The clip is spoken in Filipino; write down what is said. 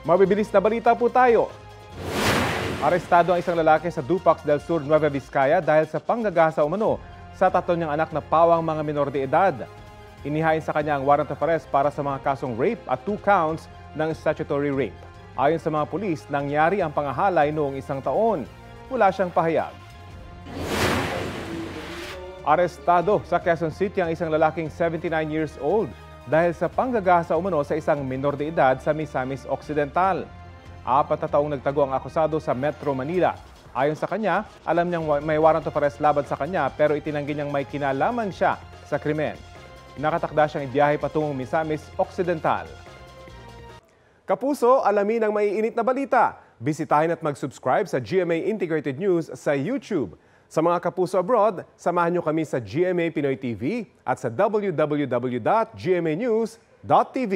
Mabibilis na balita po tayo. Arestado ang isang lalaki sa Dupax del Sur, Nueva Vizcaya dahil sa panggagasa umano sa tatlo niyang anak na pawang mga minor de edad. Inihain sa kanya ang warrant of arrest para sa mga kasong rape at 2 counts ng statutory rape. Ayon sa mga pulis, nangyari ang pangahalay noong 1 taon. Wala siyang pahayag. Arestado sa Quezon City ang isang lalaking 79 years old dahil sa panggagasa umano sa isang minor de edad sa Misamis Occidental. 4 na taong nagtago ang akusado sa Metro Manila. Ayon sa kanya, alam niyang may warrant of arrest laban sa kanya pero itinanggi niyang may kinalaman siya sa krimen. Nakatakda siyang ibiyahe patungong Misamis Occidental. Kapuso, alamin ang maiinit na balita. Bisitahin at mag-subscribe sa GMA Integrated News sa YouTube. Sa mga kapuso abroad, samahan niyo kami sa GMA Pinoy TV at sa www.gmanews.tv.